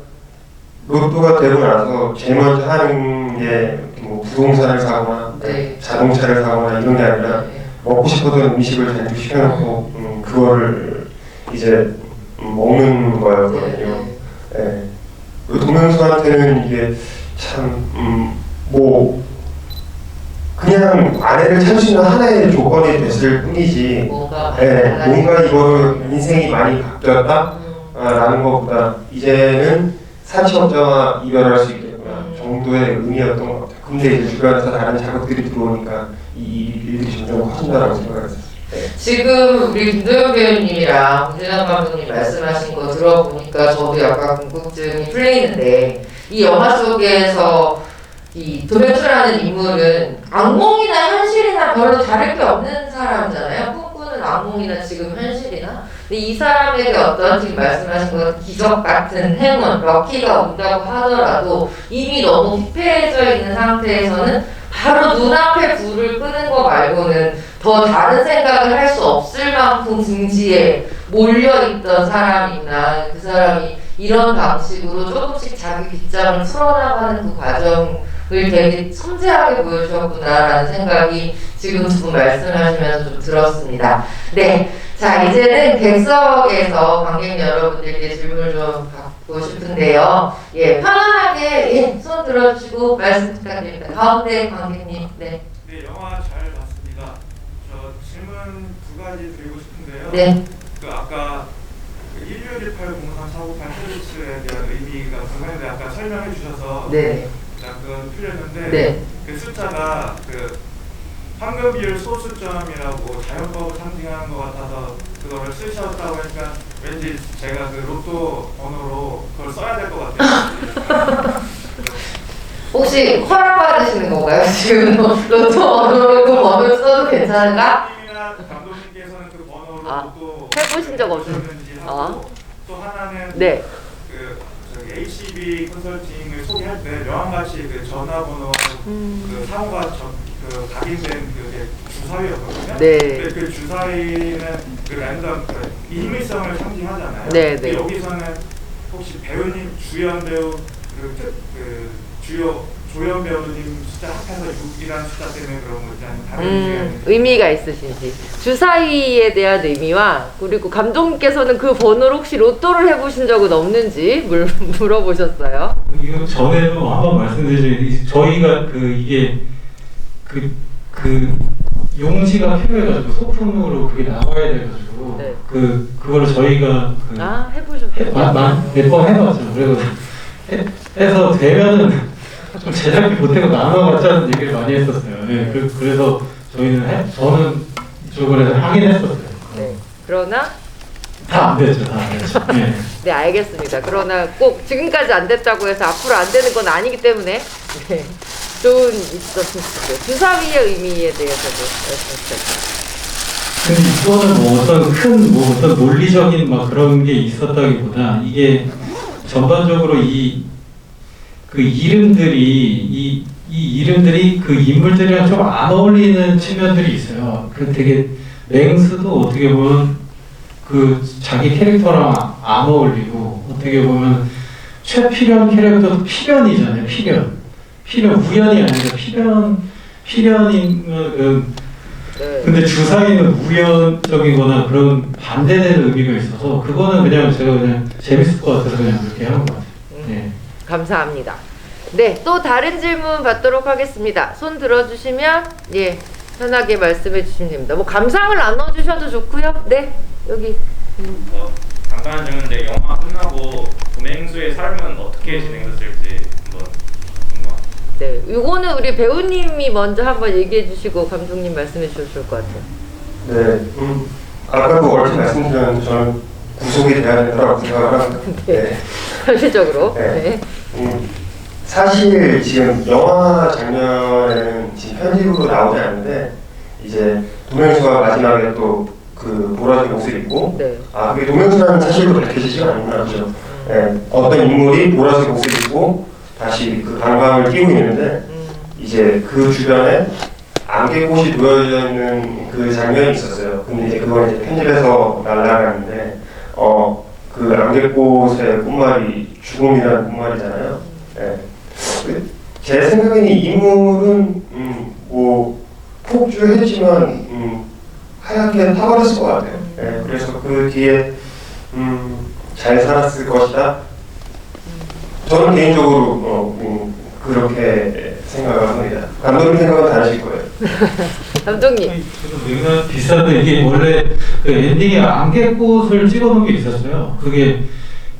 로또가 되고 나서 제일 먼저 하는 게 뭐 부동산을 사거나 네. 자동차를 사거나 이런 게 아니라 네. 먹고 싶었던 음식을 잔뜩 시켜놓고 그거를 이제 먹는 거였거든요. 네. 그 도명수한테는 이게 참 뭐 그냥 아내를 찾을 수 있는 하나의 조건이 됐을 뿐이지 뭔가 뭔가 이거로 인생이 많이 바뀌었다 라는 것보다 이제는 사치업자와 이별할 수 있겠구나 정도의 의미였던 것 같아요. 근데 이제 주변에서 다른 자극들이 들어오니까 이 일들이 점점 커진다라고 생각했어요. 지금 우리 김도영 배우님이랑 김대장 감독님 말씀하신 거 들어보니까 저도 약간 궁금증이 풀리는데 이 영화 속에서 이 도명수라는 인물은 악몽이나 현실이나 별로 다를 게 없는 사람이잖아요. 꿈꾸는 악몽이나 지금 현실이나. 근데 이 사람에게 어떤 지금 말씀하신 것 기적 같은 행운, 럭키가 온다고 하더라도 이미 너무 피폐해져 있는 상태에서는 바로 눈앞에 불을 끄는 거 말고는 더 다른 생각을 할 수 없을 만큼 궁지에 몰려있던 사람이나 그 사람이 이런 방식으로 조금씩 자기 빗장을 풀어나가는 그 과정을 되게 섬세하게 보여주셨구나라는 생각이 지금 두 분 말씀하시면서 좀 들었습니다. 네, 자 이제는 객석에서 관객 여러분들께 질문을 좀 받고 싶은데요. 예, 편안하게 손 들어주시고 말씀 부탁드립니다. 가운데 관객님. 네. 네, 영화 잘 봤습니다. 저 질문 두 가지 드리고 싶은데요. 네. 그 아까 161803 사고 발표리스에 대한 의미가 궁금한데 아까 설명해 주셔서 네. 약간 풀렸는데 네. 그 숫자가 그 황금 비율 소수점이라고 자연법을 상징하는 것 같아서 그거를 쓰셨다고 하니까 왠지 제가 그 로또 번호로 그걸 써야 될 것 같아요. 혹시 허락 받으시는 건가요? 지금 로또 번호로 그 번호를 써도 괜찮은가? 감독님이나 감독님께서는 그 번호로 로또 해보신 적 없으세요? 또 하나는 네. 그 저기 HB 컨설팅을 소개할 때 명함같이 그 전화번호 그 사고가 그 각인된 그게 주사위였거든요. 네. 근데 그 주사위는 그 랜덤 그 인물성을 상징하잖아요. 네, 근데 네. 여기서는 혹시 배우님 주연 배우 그 주요 조연 배우님 숫자 합해서 6이라는 숫자 때문에 그런 거 있잖아요. 다른 의미가 있으신지 주사위에 대한 의미와 그리고 감독님께서는 그 번호를 혹시 로또를 해보신 적은 없는지 물어보셨어요. 이거 전에도 한번 말씀드리죠. 저희가 이게 용지가 필요해가지고 소품으로 그게 나와야 돼가지고 네. 그거를 저희가 해보셨어요? 몇 번 해봤죠. 그래서 해서 되면은 좀 제작비 보태고 나눠가자는 얘기를 많이 했었어요. 네, 그래서 저는 이쪽으로 해서 하긴 했었어요. 네. 그러나 다 안 됐죠, 다 안 됐죠. 네. 네, 알겠습니다. 그러나 꼭 지금까지 안 됐다고 해서 앞으로 안 되는 건 아니기 때문에 네. 좋은 있었으면 좋겠고요. 주사위의 의미에 대해서도 말씀해 주셨어요. 근데 이거는 어떤 논리적인 막 그런 게 있었다기보다 이게 전반적으로 그 이름들이 이름들이 그 인물들이랑 좀 안 어울리는 측면들이 있어요. 그 되게 맹수도 어떻게 보면 그 자기 캐릭터랑 안 어울리고 어떻게 보면 최필연 캐릭터도 필연이잖아요. 필연 우연이 아니라 필연이면 근데 주사위는 우연적이거나 그런 반대되는 의미가 있어서 그거는 제가 그냥 재밌을 것 같아서 그냥 그렇게 하는 것 같아요. 네. 감사합니다. 네, 또 다른 질문 받도록 하겠습니다. 손 들어주시면 예 편하게 말씀해 주시면 됩니다. 뭐 감상을 나눠주셔도 좋고요. 네, 여기. 간단한 질문인데 영화 끝나고 도맹수의 삶은 어떻게 진행됐을지 한번 네, 이거는 우리 배우님이 먼저 한번 얘기해 주시고 감독님 말씀해 주실 것 같아요. 네, 아까도 얼핏 말씀드렸는데 저는 구속이 돼야 된다고 생각을 합니다. 네. 현실적으로. 네. 사실 지금 영화 장면에는 지금 편집으로 나오지 않는데 이제 도명수가 마지막에 또 그 보라색 옷을 입고 네. 아 그게 도명수라는 사실도 밝혀지지가 않구나 그죠? 네. 어떤 인물이 보라색 옷을 입고 다시 그 강광을 띄고 있는데 이제 그 주변에 안개꽃이 놓여져 있는 그 장면이 있었어요. 근데 이제 그건 이제 편집에서 날라가는데 그 안개꽃의 꽃말이 죽음이라는 꽃말이잖아요. 네. 제 생각에는 이 인물은 뭐 폭주했지만 하얗게 타버렸을 것 같아요. 네. 그래서 그 뒤에 잘 살았을 것이다. 저는 개인적으로 그렇게 생각을 합니다. 감독님 생각은 다르실 거예요. 감독님. 저도 비슷한데 이게 원래 그 엔딩에 안개꽃을 찍어놓은 게 있었어요. 그게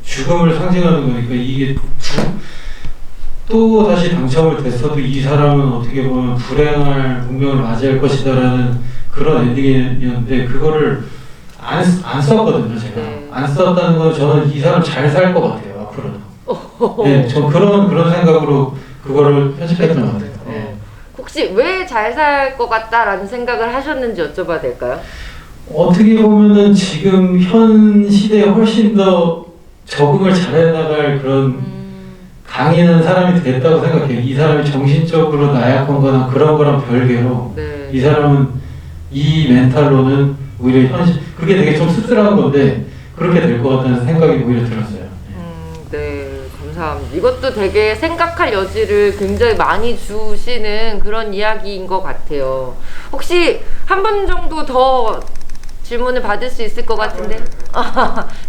죽음을 상징하는 거니까 이게 또 다시 당첨을 됐어도 이 사람은 어떻게 보면 불행할 운명을 맞이할 것이다라는 그런 엔딩이었는데 그거를 안 썼거든요. 제가 안 썼다는 건 저는 이 사람 잘 살 것 같아요 앞으로는. 네, 저 그런 생각으로 그거를 편집했던 것 같아요. 네. 혹시 왜 잘 살 것 같다라는 생각을 하셨는지 여쭤봐도 될까요? 어떻게 보면은 지금 현 시대에 훨씬 더 적응을 잘해 나갈 그런 강인한 사람이 됐다고 생각해요. 이 사람이 정신적으로 나약한 거나 그런 거랑 별개로 네. 이 사람은 이 멘탈로는 오히려 현실 그게 되게 좀 씁쓸한 건데 그렇게 될 것 같다는 생각이 오히려 들었어요. 네, 감사합니다. 이것도 되게 생각할 여지를 굉장히 많이 주시는 그런 이야기인 것 같아요. 혹시 한 번 정도 더 질문을 받을 수 있을 것 같은데?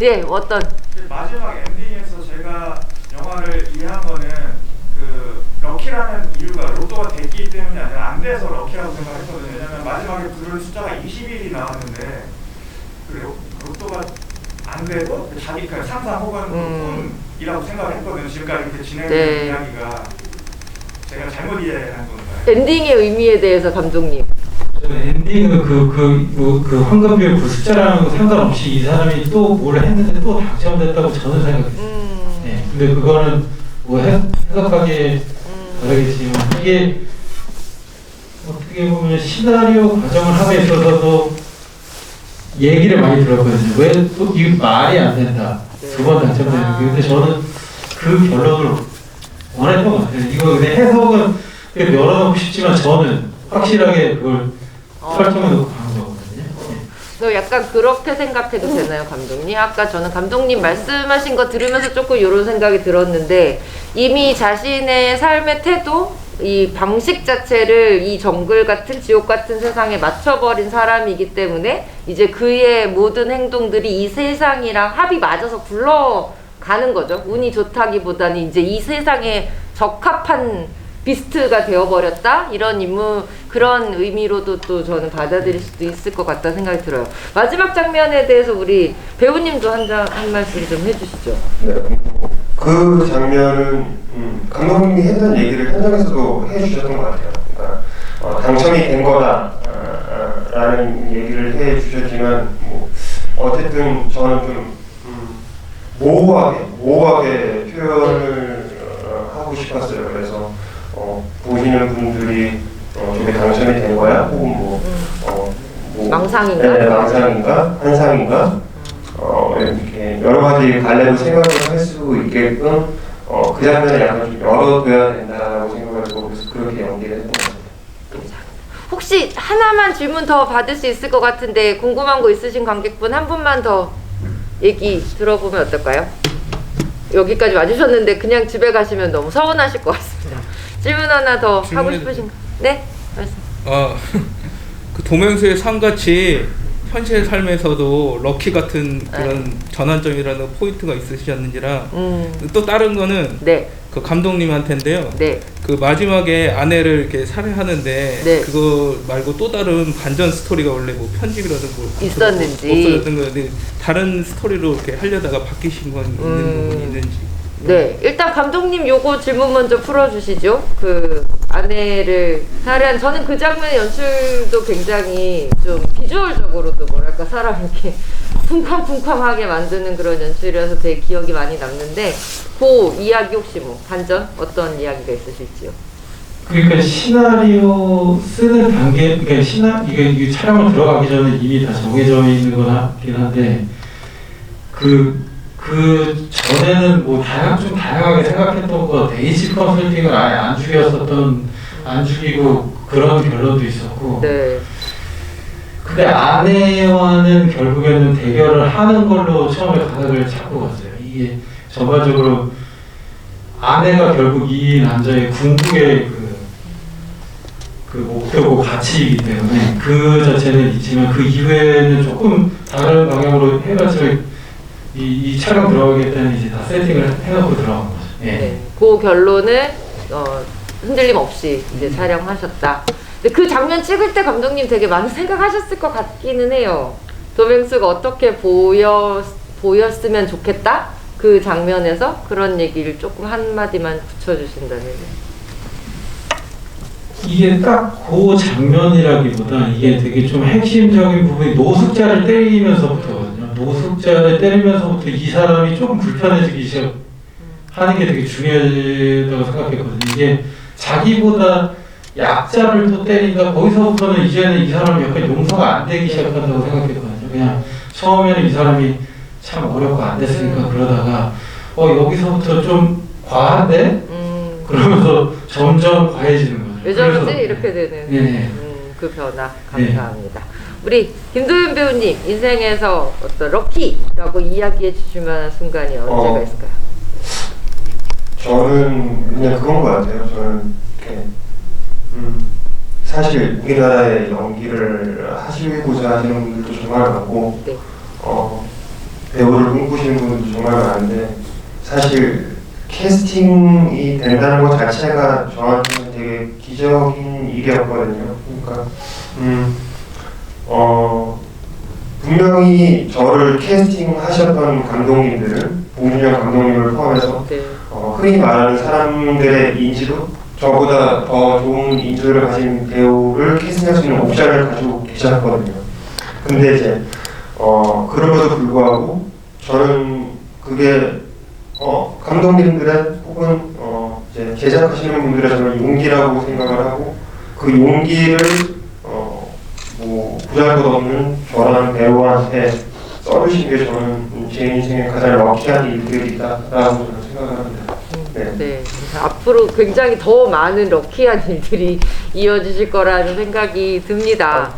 예, 어떤? 마지막 엔딩에서 제가 영화를 이해한 거는 그 럭키라는 이유가 로또가 됐기 때문이 아니라 안 돼서 럭키라고 생각했거든요. 왜냐면 마지막에 부른 숫자가 21이 나왔는데 그 로또가 안 돼도 자기 그 상상 혹은 꿈이라고 생각을 했거든요. 지금까지 이렇게 진행된 네. 이야기가 제가 잘못 이해한 건가요? 엔딩의 의미에 대해서 감독님. 저는 엔딩은 그 황금별 그 숫자랑 상관없이 이 사람이 또 뭘 했는데 또 당첨됐다고 저는 생각했어요. 네, 근데 그거는 뭐 해석하기에 다르겠지만 이게 어떻게 보면 시나리오 과정을 함에 있어서도 얘기를 많이 들었거든요. 왜 또 이게 말이 안 된다. 두 번 당첨되는 게. 근데 저는 그 결론을 원했던 것 같아요. 이거 근데 해석은 열어놓고 싶지만 저는 확실하게 그걸 설정해놓고 가는 거거든요. 저 약간 그렇게 생각해도 되나요, 감독님? 아까 저는 감독님 말씀하신 거 들으면서 조금 이런 생각이 들었는데 이미 자신의 삶의 태도, 이 방식 자체를 이 정글 같은 지옥 같은 세상에 맞춰버린 사람이기 때문에 이제 그의 모든 행동들이 이 세상이랑 합이 맞아서 굴러가는 거죠. 운이 좋다기보다는 이제 이 세상에 적합한 비스트가 되어버렸다? 이런 그런 의미로도 또 저는 받아들일 수도 있을 것 같다 생각이 들어요. 마지막 장면에 대해서 우리 배우님도 한 말씀 좀 해주시죠. 네. 그 장면은 감독님이 했던 얘기를 현장에서도 해주셨던 것 같아요. 그러니까 당첨이 된 거다라는 얘기를 해주셨지만 뭐 어쨌든 저는 좀 모호하게 표현을 하고 싶었어요. 그래서 보시는 분들이 저게 당첨이 된 거야? 혹은 뭐 망상인가? 네, 망상인가? 환상인가? 이렇게 여러 가지 갈래로 생각을 할 수 있게끔 그 장면을 약간 좀 열어둬야 된다고 생각하고 그래서 그렇게 연기를 했던 것 같아요. 혹시 하나만 질문 더 받을 수 있을 것 같은데 궁금한 거 있으신 관객분 한 분만 더 얘기 들어보면 어떨까요? 여기까지 와주셨는데 그냥 집에 가시면 너무 서운하실 것 같습니다. 질문 하나 더 하고 싶으신 거? 네? 말씀. 그 도명수의 삶같이 현실 삶에서도 럭키 같은 그런 전환점이라는 포인트가 있으셨는지라 또 다른 거는 네. 그 감독님한테인데요. 네. 그 마지막에 아내를 이렇게 살해하는데 네. 그거 말고 또 다른 반전 스토리가 원래 뭐 편집이라든 뭐 있었는지. 없어졌던 거데 다른 스토리로 이렇게 하려다가 바뀌신 건 있는 부분이 있는지. 네, 일단 감독님 요거 질문 먼저 풀어주시죠. 그 아내를 살해한, 저는 그 장면의 연출도 굉장히 좀 비주얼적으로도 뭐랄까 사람 이렇게 쿵쾅쿵쾅하게 만드는 그런 연출이라서 되게 기억이 많이 남는데, 그 이야기 혹시 뭐 반전 어떤 이야기가 있으실지요? 그러니까 시나리오 쓰는 단계, 그러니까 이게 촬영을 들어가기 전에 이미 다 정해져 있는 거긴 한데, 그 전에는 뭐 좀 다양하게 생각했던 거, 데이지 컨설팅을 아예 안 죽이고 그런 결론도 있었고. 네. 근데 아내와는 결국에는 대결을 하는 걸로 처음에 가닥을 잡고 갔어요. 이게 전반적으로 아내가 결국 이 남자의 궁극의 그 목표고 가치이기 때문에 그 자체는 있지만 그 이후에는 조금 다른 방향으로 해가지고 이 촬영 들어가겠다는 이제 다 세팅을 해놓고 들어간 거죠. 예. 네. 그 결론을 흔들림 없이 이제 촬영하셨다. 근데 그 장면 찍을 때 감독님 되게 많은 생각하셨을 것 같기는 해요. 톰 행스가 어떻게 보였으면 좋겠다? 그 장면에서 그런 얘기를 조금 한마디만 붙여주신다면. 이게 딱 그 장면이라기보다 이게 되게 좀 핵심적인 부분이 노숙자를 때리면서부터거든요. 노숙자를 때리면서부터 이 사람이 조금 불편해지기 시작하는 게 되게 중요하다고 생각했거든요. 이게 자기보다 약자를 또 때린다. 거기서부터는 이제는 이 사람이 약간 용서가 안 되기 시작한다고 생각했거든요. 그냥 처음에는 이 사람이 참 어렵고 안 됐으니까 그러다가 여기서부터 좀 과한데? 그러면서 점점 과해지는 거죠. 왜 저러지? 이렇게 되는 네. 그 변화 감사합니다. 네. 우리 김도윤 배우님 인생에서 어떤 럭키라고 이야기해 주실 만한 순간이 언제가 있을까요? 저는 그냥 그건 것 같아요. 저는 이렇게 사실 우리나라에 연기를 하시고자 하시는 분들도 정말 많고 네. 배우를 꿈꾸시는 분들도 정말 많은데 사실 캐스팅이 된다는 것 자체가 저한테는 되게 기적인 일이었거든요. 그러니까 분명히 저를 캐스팅하셨던 감독님들은 봉준영 감독님을 포함해서 네. 흔히 말하는 사람들의 인지도 저보다 더 좋은 인지도를 가진 배우를 캐스팅할 수 있는 옵션을 가지고 계셨거든요. 근데 이제 그럼에도 불구하고 저는 그게 감독님들의 혹은 이제 제작하시는 분들의 저는 용기라고 생각을 하고 그 용기를 뭐 보잘것없는 저라는 배우한테 써주신 게 저는 제 인생에 가장 럭키한 일들이다라고 저는 생각을 합니다. 네. 네. 앞으로 굉장히 더 많은 럭키한 일들이 이어지실 거라는 생각이 듭니다.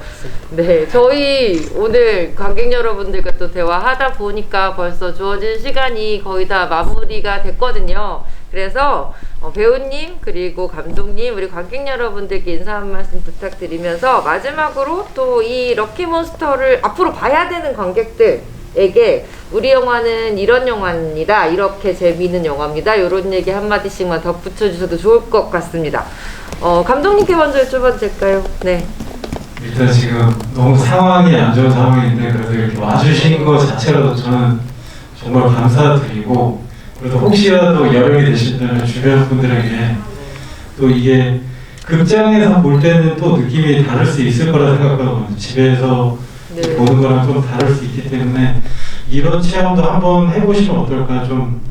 네, 저희 오늘 관객 여러분들과 또 대화하다 보니까 벌써 주어진 시간이 거의 다 마무리가 됐거든요. 그래서 배우님 그리고 감독님 우리 관객 여러분들께 인사 한 말씀 부탁드리면서 마지막으로 또 이 럭키몬스터를 앞으로 봐야 되는 관객들에게 우리 영화는 이런 영화입니다. 이렇게 재미있는 영화입니다. 이런 얘기 한마디씩만 덧붙여주셔도 좋을 것 같습니다. 감독님께 먼저 여쭤봐도 될까요? 네. 일단 지금 너무 상황이 안 좋은 상황인데 그래도 이렇게 와주신 것 자체로도 저는 정말 감사드리고, 그래도 혹시라도 여력이 되신다면 주변 분들에게 또 이게 극장에서 볼 때는 또 느낌이 다를 수 있을 거라 생각하거든요. 집에서 네. 보는 거랑 좀 다를 수 있기 때문에 이런 체험도 한번 해보시면 어떨까 좀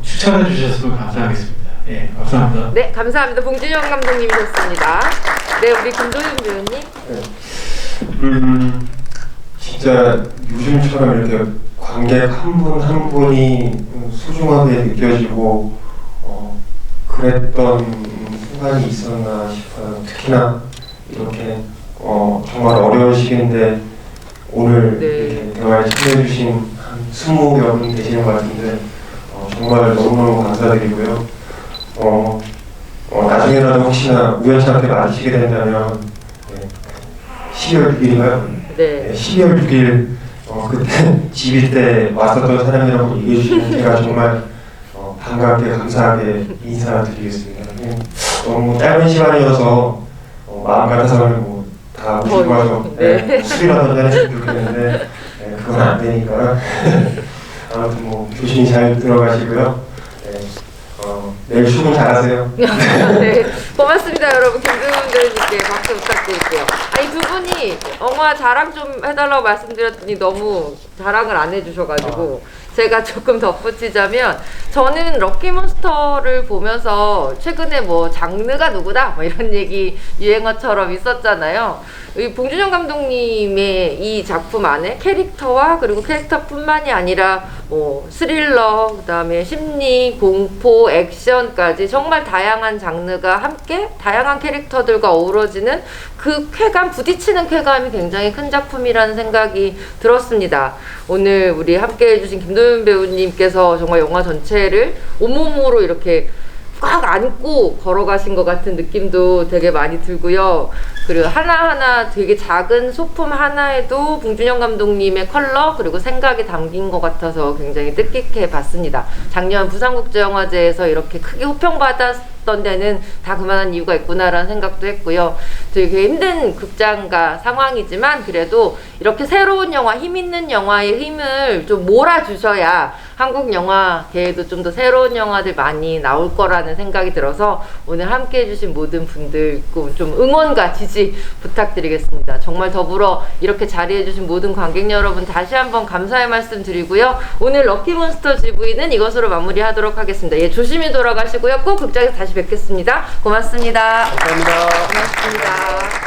추천해 주셨으면 감사하겠습니다. 예, 감사합니다. 네, 감사합니다. 봉준영 감독님이셨습니다. 네, 우리 김도윤 배우님. 네. 진짜 요즘처럼 이렇게 관객 한 분 한 분이 소중하게 느껴지고 그랬던 순간이 있었나 싶어요. 특히나 이렇게 정말 어려운 시기인데 오늘 네. 이렇게 대화에 참여해주신 한 20여 분 계시는 것 같은데 정말 너무너무 감사드리고요. 나중에라도 혹시나 우연찮게 마주치게 된다면 12월 6일인가요? 네. 12월 6일 그때 집일 때 왔었던 사람이라고 얘기해 주시면 제가 정말 반갑게 감사하게 인사드리겠습니다. 너무 짧은 시간이어서 마음 같아서는 다 모시고 와서 술이라도 한잔 했으면 좋겠는데 그건 안 되니까 아무튼 뭐 조심히 잘 들어가시고요. 네. 내일 출근 잘하세요. 네, 고맙습니다 여러분. 김도윤 배우님께 박수 부탁드릴게요. 아니 두 분이 영화 자랑 좀 해달라고 말씀드렸더니 너무 자랑을 안 해주셔가지고 제가 조금 덧붙이자면 저는 럭키몬스터를 보면서 최근에 뭐 장르가 누구다 뭐 이런 얘기 유행어처럼 있었잖아요. 이 봉준영 감독님의 이 작품 안에 캐릭터와 그리고 캐릭터뿐만이 아니라 뭐 스릴러, 그다음에 심리, 공포, 액션까지 정말 다양한 장르가 함께 다양한 캐릭터들과 어우러지는 그 쾌감, 부딪히는 쾌감이 굉장히 큰 작품이라는 생각이 들었습니다. 오늘 우리 함께 해주신 김도윤 배우님께서 정말 영화 전체를 온몸으로 이렇게 꽉 안고 걸어가신 것 같은 느낌도 되게 많이 들고요. 그리고 하나하나 되게 작은 소품 하나에도 봉준영 감독님의 컬러 그리고 생각이 담긴 것 같아서 굉장히 뜻깊게 봤습니다. 작년 부산국제영화제에서 이렇게 크게 호평받았던 데는 다 그만한 이유가 있구나라는 생각도 했고요. 되게 힘든 극장가 상황이지만 그래도 이렇게 새로운 영화, 힘 있는 영화의 힘을 좀 몰아주셔야 한국 영화계에도 좀 더 새로운 영화들 많이 나올 거라는 생각이 들어서 오늘 함께 해주신 모든 분들 좀 응원과 지지 부탁드리겠습니다. 정말 더불어 이렇게 자리해주신 모든 관객 여러분 다시 한번 감사의 말씀 드리고요. 오늘 럭키몬스터 GV는 이것으로 마무리하도록 하겠습니다. 예, 조심히 돌아가시고요. 꼭 극장에서 다시 뵙겠습니다. 고맙습니다. 감사합니다. 고맙습니다.